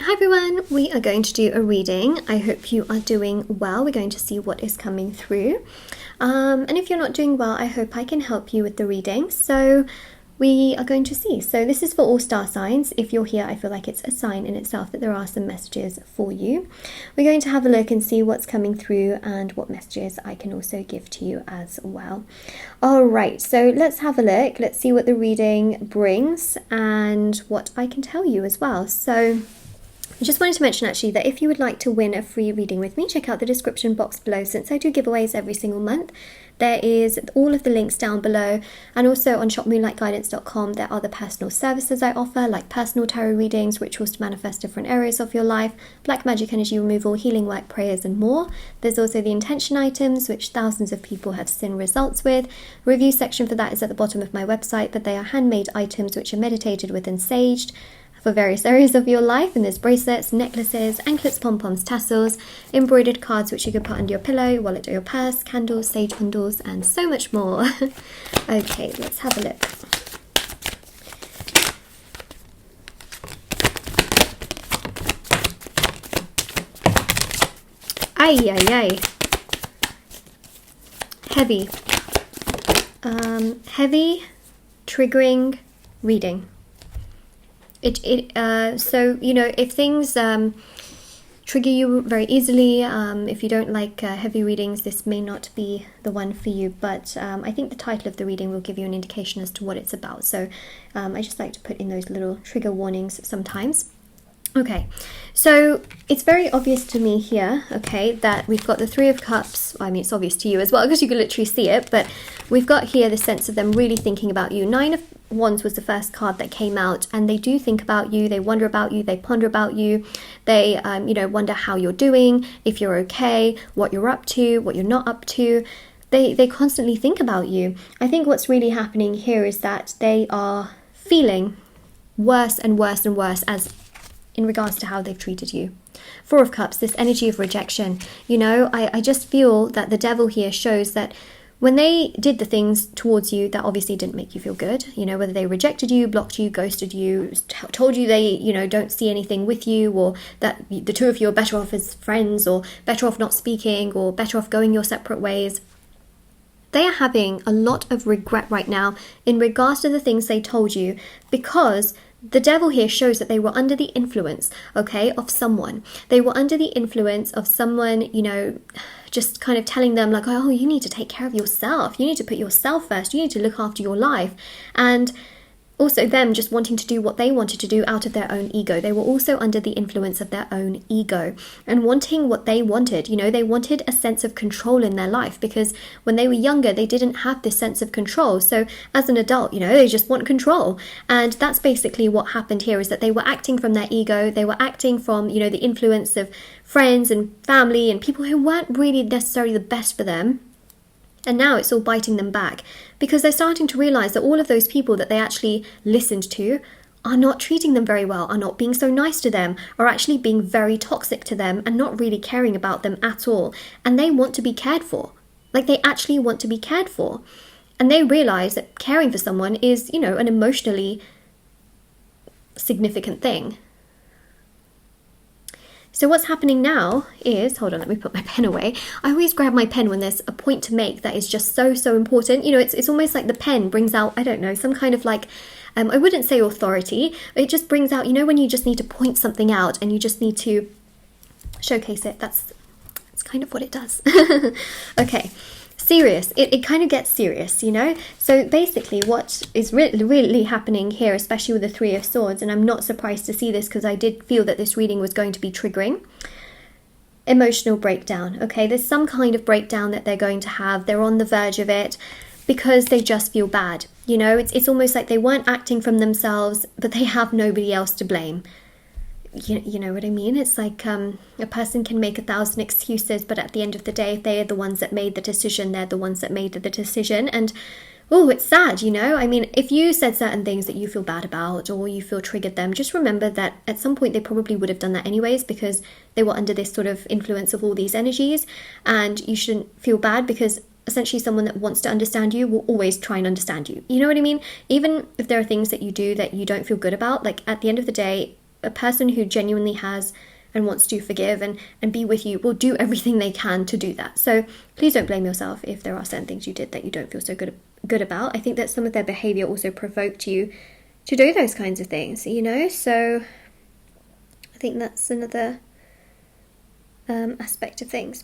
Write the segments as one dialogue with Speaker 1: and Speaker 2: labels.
Speaker 1: Hi everyone, we are going to do a reading. I hope you are doing well. We're going to see what is coming through. And if you're not doing well, I hope I can help you with the reading. So we are going to see. So this is for all star signs. If you're here, I feel like it's a sign in itself that there are some messages for you. We're going to have a look and see what's coming through and what messages I can also give to you as well. All right, so let's have a look. Let's see what the reading brings and what I can tell you as well. So I just wanted to mention actually that if you would like to win a free reading with me, check out the description box below. Since I do giveaways every single month, there is all of the links down below, and also on shopmoonlightguidance.com there are the personal services I offer, like personal tarot readings, rituals to manifest different areas of your life, black magic energy removal, healing work, prayers and more. There's also the intention items, which thousands of people have seen results with. Review section for that is at the bottom of my website, but they are handmade items which are meditated with and saged for various areas of your life. And there's bracelets, necklaces, anklets, pom-poms, tassels, embroidered cards which you can put under your pillow, wallet or your purse, candles, sage bundles, and so much more. Okay, let's have a look. Ay, ay, ay. Heavy. Heavy, triggering reading. So, you know, if things trigger you very easily, if you don't like heavy readings, this may not be the one for you, but I think the title of the reading will give you an indication as to what it's about. So I just like to put in those little trigger warnings sometimes. Okay, so it's very obvious to me here, okay, that we've got the Three of Cups. I mean, it's obvious to you as well because you can literally see it, but we've got here the sense of them really thinking about you. Nine of Wands was the first card that came out, and they do think about you, they wonder about you, they ponder about you, they, you know, wonder how you're doing, if you're okay, what you're up to, what you're not up to. They constantly think about you. I think what's really happening here is that they are feeling worse and worse and worse as in regards to how they've treated you. Four of Cups, this energy of rejection. You know, I just feel that the devil here shows that when they did the things towards you that obviously didn't make you feel good, you know, whether they rejected you, blocked you, ghosted you, told you they, you know, don't see anything with you, or that the two of you are better off as friends, or better off not speaking, or better off going your separate ways. They are having a lot of regret right now in regards to the things they told you, because the devil here shows that they were under the influence, okay, of someone. They were under the influence of someone, you know, just kind of telling them like, oh, you need to take care of yourself. You need to put yourself first. You need to look after your life. And also them just wanting to do what they wanted to do out of their own ego. They were also under the influence of their own ego and wanting what they wanted. You know, they wanted a sense of control in their life, because when they were younger, they didn't have this sense of control. So as an adult, you know, they just want control. And that's basically what happened here, is that they were acting from their ego. They were acting from, you know, the influence of friends and family and people who weren't really necessarily the best for them. And now it's all biting them back, because they're starting to realize that all of those people that they actually listened to are not treating them very well, are not being so nice to them, are actually being very toxic to them and not really caring about them at all. And they want to be cared for. Like, they actually want to be cared for. And they realize that caring for someone is, you know, an emotionally significant thing. So what's happening now is, hold on, let me put my pen away. I always grab my pen when there's a point to make that is just so important. You know, it's almost like the pen brings out, I don't know, some kind of like, I wouldn't say authority. It just brings out, you know, when you just need to point something out and you just need to showcase it. That's kind of what it does. Okay. Serious. It kind of gets serious, you know. So basically what is really happening here, especially with the Three of Swords, and I'm not surprised to see this because I did feel that this reading was going to be triggering. Emotional breakdown. Okay, there's some kind of breakdown that they're going to have. They're on the verge of it because they just feel bad. You know, it's almost like they weren't acting from themselves, but they have nobody else to blame. You know what I mean? It's like a person can make 1,000 excuses, but at the end of the day, if they are the ones that made the decision, they're the ones that made the decision. And oh, it's sad, you know? I mean, if you said certain things that you feel bad about or you feel triggered them, just remember that at some point they probably would have done that anyways, because they were under this sort of influence of all these energies. And you shouldn't feel bad, because essentially someone that wants to understand you will always try and understand you. You know what I mean? Even if there are things that you do that you don't feel good about, like at the end of the day, a person who genuinely has and wants to forgive and be with you will do everything they can to do that. So please don't blame yourself if there are certain things you did that you don't feel so good about. I think that some of their behavior also provoked you to do those kinds of things, you know. So I think that's another aspect of things.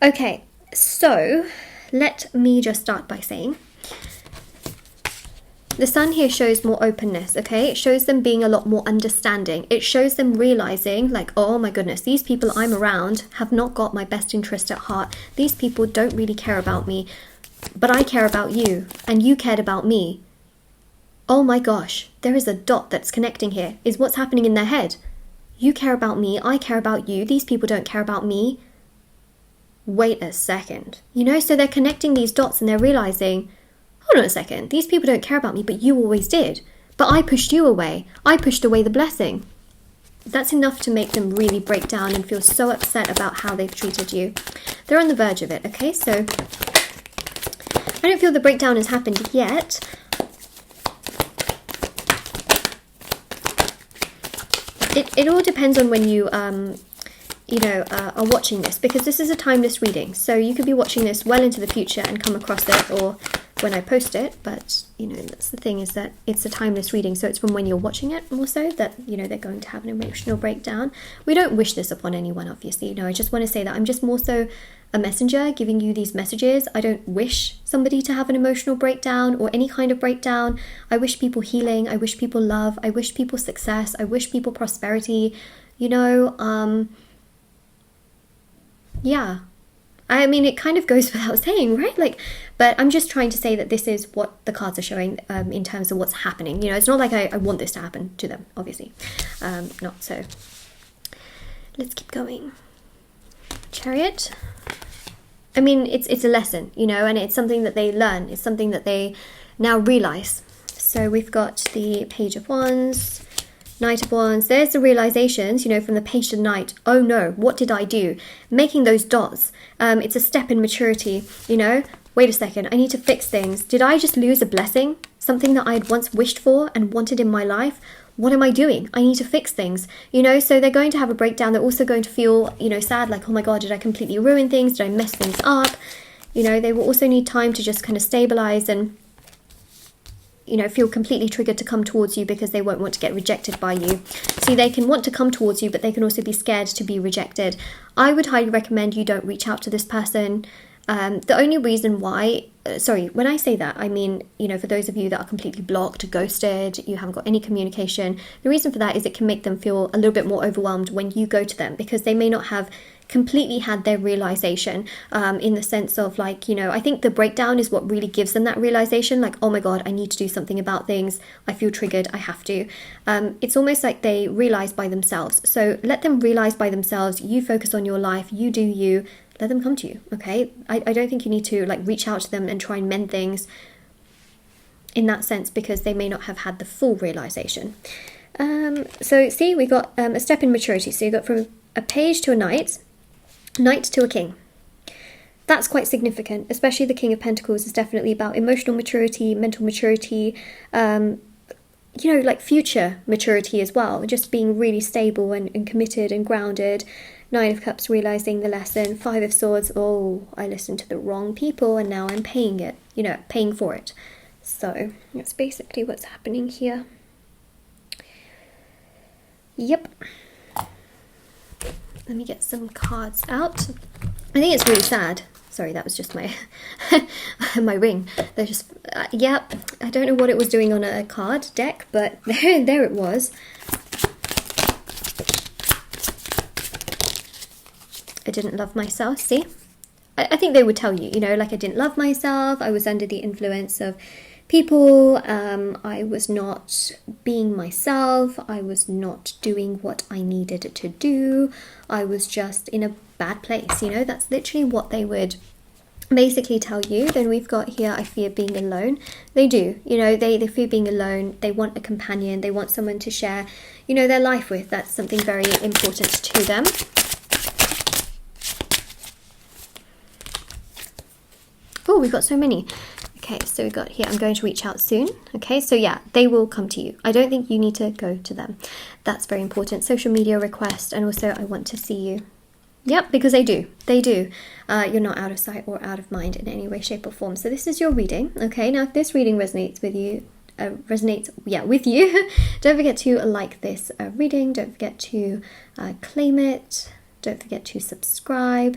Speaker 1: Okay, so let me just start by saying the sun here shows more openness, okay? It shows them being a lot more understanding. It shows them realizing, like, oh my goodness, these people I'm around have not got my best interest at heart. These people don't really care about me, but I care about you, and you cared about me. Oh my gosh, there is a dot that's connecting here. Is what's happening in their head. You care about me, I care about you, these people don't care about me. Wait a second. You know, so they're connecting these dots and they're realizing, hold on a second, these people don't care about me, but you always did. But I pushed you away. I pushed away the blessing. That's enough to make them really break down and feel so upset about how they've treated you. They're on the verge of it, okay? So I don't feel the breakdown has happened yet. It all depends on when you are watching this, because this is a timeless reading. So you could be watching this well into the future and come across it, or when I post it, but you know, that's the thing, is that it's a timeless reading, so it's from when you're watching it more so that, you know, they're going to have an emotional breakdown. We don't wish this upon anyone, obviously. You know, I just want to say that I'm just more so a messenger giving you these messages. I don't wish somebody to have an emotional breakdown or any kind of breakdown. I wish people healing, I wish people love, I wish people success, I wish people prosperity, you know. Yeah, I mean, it kind of goes without saying, right? Like, but I'm just trying to say that this is what the cards are showing in terms of what's happening. You know, it's not like I want this to happen to them, obviously. Not so. Let's keep going. Chariot. I mean, it's a lesson, you know, and it's something that they learn. It's something that they now realize. So we've got the Page of Wands, Knight of Wands. There's the realizations, you know, from the Page to the Knight. Oh no, what did I do? Making those dots. It's a step in maturity, you know. Wait a second, I need to fix things. Did I just lose a blessing? Something that I had once wished for and wanted in my life? What am I doing? I need to fix things, you know. So they're going to have a breakdown. They're also going to feel, you know, sad, like, oh my God, did I completely ruin things? Did I mess things up? You know, they will also need time to just kind of stabilize and, you know, feel completely triggered to come towards you, because they won't want to get rejected by you. See, they can want to come towards you, but they can also be scared to be rejected. I would highly recommend you don't reach out to this person. The only reason why, when I say that, I mean, you know, for those of you that are completely blocked, ghosted, you haven't got any communication, the reason for that is it can make them feel a little bit more overwhelmed when you go to them, because they may not have completely had their realization, in the sense of, like, you know, I think the breakdown is what really gives them that realization, like, oh my God, I need to do something about things, I feel triggered, I have to. It's almost like they realize by themselves. So let them realize by themselves. You focus on your life, you do you, let them come to you, okay? I don't think you need to, like, reach out to them and try and mend things in that sense, because they may not have had the full realization. So see, we got a step in maturity. So you got from a page to a knight, knight to a king. That's quite significant, especially the King of Pentacles is definitely about emotional maturity, mental maturity, you know, like future maturity as well, just being really stable and committed and grounded. Nine of Cups, realizing the lesson. Five of Swords, oh, I listened to the wrong people and now I'm paying it, you know, paying for it. So that's basically what's happening here. Yep. Let me get some cards out. I think it's really sad. Sorry, that was just my my ring. They're just, yep. I don't know what it was doing on a card deck, but there it was. I didn't love myself, see? I think they would tell you, you know, like, I didn't love myself, I was under the influence of people, I was not being myself, I was not doing what I needed to do, I was just in a bad place, you know, that's literally what they would basically tell you. Then we've got here, I fear being alone. They do, you know, they fear being alone, they want a companion, they want someone to share, you know, their life with. That's something very important to them. Oh, we've got so many. Okay, so we got here, I'm going to reach out soon. Okay, so yeah, they will come to you. I don't think you need to go to them. That's very important. Social media request, and also I want to see you. Yep, because they do. They do. You're not out of sight or out of mind in any way, shape or form. So this is your reading. Okay, now if this reading resonates with you, with you, don't forget to like this reading. Don't forget to claim it. Don't forget to subscribe.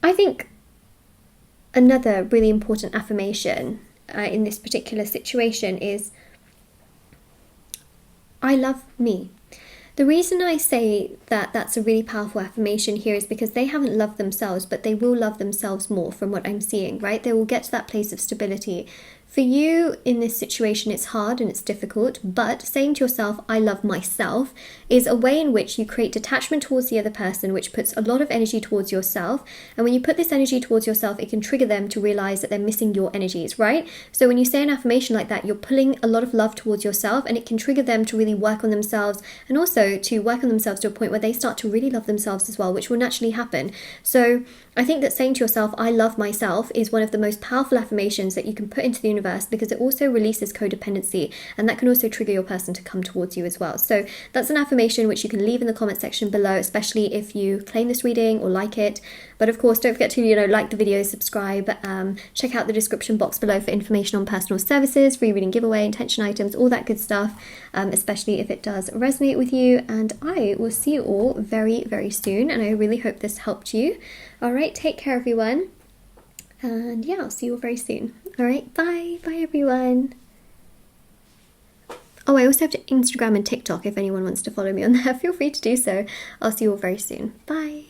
Speaker 1: I think another really important affirmation in this particular situation is, I love me. The reason I say that that's a really powerful affirmation here is because they haven't loved themselves, but they will love themselves more from what I'm seeing, right? They will get to that place of stability. For you in this situation, it's hard and it's difficult, but saying to yourself, I love myself, is a way in which you create detachment towards the other person, which puts a lot of energy towards yourself. And when you put this energy towards yourself, it can trigger them to realize that they're missing your energies, right? So when you say an affirmation like that, you're pulling a lot of love towards yourself, and it can trigger them to really work on themselves, and also to work on themselves to a point where they start to really love themselves as well, which will naturally happen. So I think that saying to yourself, I love myself, is one of the most powerful affirmations that you can put into the universe, because it also releases codependency, and that can also trigger your person to come towards you as well. So that's an affirmation which you can leave in the comment section below, especially if you claim this reading or like it. But of course, don't forget to, like the video, subscribe, check out the description box below for information on personal services, free reading giveaway, intention items, all that good stuff, especially if it does resonate with you. And I will see you all very, very soon, and I really hope this helped you. All right, take care, everyone. And yeah, I'll see you all very soon. All right, bye. Bye, everyone. Oh, I also have Instagram and TikTok if anyone wants to follow me on there. Feel free to do so. I'll see you all very soon. Bye.